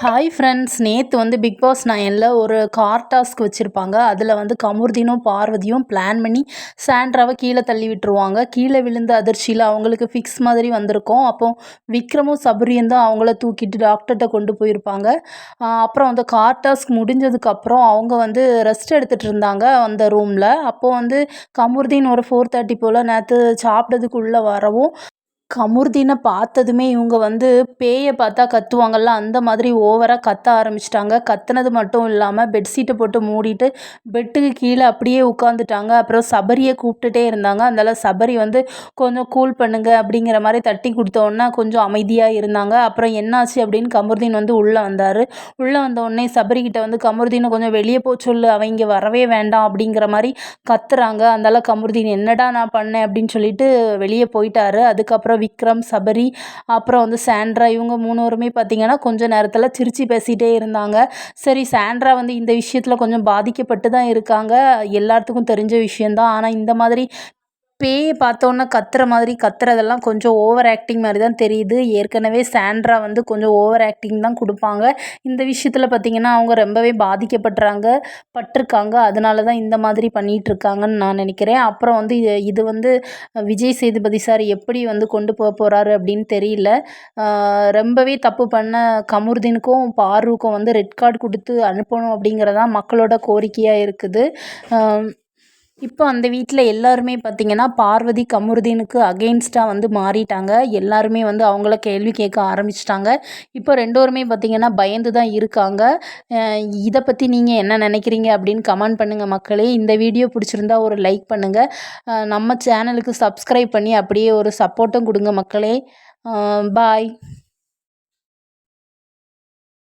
Hi friends, நேற்று வந்து big pass 9ல் ஒரு கார் டாஸ்க் வச்சுருப்பாங்க. அதில் வந்து கமுர்தீனும் பார்வதியும் பிளான் பண்ணி சாண்ட்ராவை கீழே தள்ளி விட்டுருவாங்க. கீழே விழுந்த அதிர்ச்சியில் அவங்களுக்கு ஃபிக்ஸ் மாதிரி வந்திருக்கும். அப்போ விக்ரமும் சபரியும் தான் அவங்கள தூக்கிட்டு டாக்டர்கிட்ட கொண்டு போயிருப்பாங்க. அப்புறம் அந்த கார் டாஸ்க் முடிஞ்சதுக்கப்புறம் அவங்க வந்து ரெஸ்ட் எடுத்துகிட்டு இருந்தாங்க அந்த ரூமில். அப்போது வந்து கமுர்தீன் ஒரு 4:30 போல் நேற்று சாப்பிட்டதுக்குள்ளே வரவும் கமுர்தீனை பார்த்ததுமே இவங்க வந்து பேயை பார்த்தா கத்துவாங்கள்ல, அந்த மாதிரி ஓவராக கத்த ஆரம்பிச்சிட்டாங்க. கத்துனது மட்டும் இல்லாமல் பெட்ஷீட்டை போட்டு மூடிட்டு பெட்டுக்கு கீழே அப்படியே உட்காந்துட்டாங்க. அப்புறம் சபரியை கூப்பிட்டுட்டே இருந்தாங்க. அதனால சபரி வந்து கொஞ்சம் கூல் பண்ணுங்க அப்படிங்கிற மாதிரி தட்டி கொடுத்தோன்னே கொஞ்சம் அமைதியாக இருந்தாங்க. அப்புறம் என்னாச்சு அப்படின்னு கமுர்தீன் வந்து உள்ளே வந்தார். உள்ளே வந்தோடனே சபரிக்கிட்ட வந்து கமுர்தீனை கொஞ்சம் வெளியே போக சொல்லு, அவங்க இங்கே வரவே வேண்டாம் அப்படிங்கிற மாதிரி கத்துறாங்க. அதனால கமுர்தீன் என்னடா நான் பண்ணேன் அப்படின்னு சொல்லிட்டு வெளியே போயிட்டாரு. அதுக்கப்புறம் விக்ரம், சபரி, அப்புறம் வந்து சாண்ட்ரா இவங்க 3 பேருமே பார்த்திங்கன்னா கொஞ்சம் நேரத்தில் சிரித்து பேசிகிட்டே இருந்தாங்க. சரி, சாண்ட்ரா வந்து இந்த விஷயத்தில் கொஞ்சம் பாதிக்கப்பட்டு தான் இருக்காங்க, எல்லாத்துக்கும் தெரிஞ்ச விஷயந்தான். ஆனால் இந்த மாதிரி பேயை பார்த்தோன்னே கத்துற மாதிரி கத்துறதெல்லாம் கொஞ்சம் ஓவர் ஆக்டிங் மாதிரி தான் தெரியுது. ஏற்கனவே சாண்ட்ரா வந்து கொஞ்சம் ஓவர் ஆக்டிங் தான் கொடுப்பாங்க. இந்த விஷயத்தில் பார்த்திங்கன்னா அவங்க ரொம்பவே பட்டிருக்காங்க. அதனால தான் இந்த மாதிரி பண்ணிகிட்ருக்காங்கன்னு நான் நினைக்கிறேன். அப்புறம் வந்து இது வந்து விஜய் சேதுபதி சார் எப்படி வந்து கொண்டு போகிறாரு அப்படின்னு தெரியல. ரொம்பவே தப்பு பண்ண கமுர்தீனுக்கும் பார்வுக்கும் வந்து ரெட் கார்டு கொடுத்து அனுப்பணும் அப்படிங்கிறதான் மக்களோட கோரிக்கையாக இருக்குது. இப்போ அந்த வீட்டில் எல்லாருமே பார்த்திங்கன்னா பார்வதி கமுர்தீனுக்கு அகெயின்ஸ்டாக வந்து மாறிட்டாங்க. எல்லாருமே வந்து அவங்கள கேள்வி கேட்க ஆரம்பிச்சிட்டாங்க. இப்போ 2 பேருமே பார்த்திங்கன்னா பயந்து தான் இருக்காங்க. இதை பற்றி நீங்கள் என்ன நினைக்கிறீங்க அப்படின்னு கமெண்ட் பண்ணுங்கள் மக்களே. இந்த வீடியோ பிடிச்சிருந்தா ஒரு லைக் பண்ணுங்கள். நம்ம சேனலுக்கு சப்ஸ்கிரைப் பண்ணி அப்படியே ஒரு சப்போர்ட்டும் கொடுங்க மக்களே. பாய்.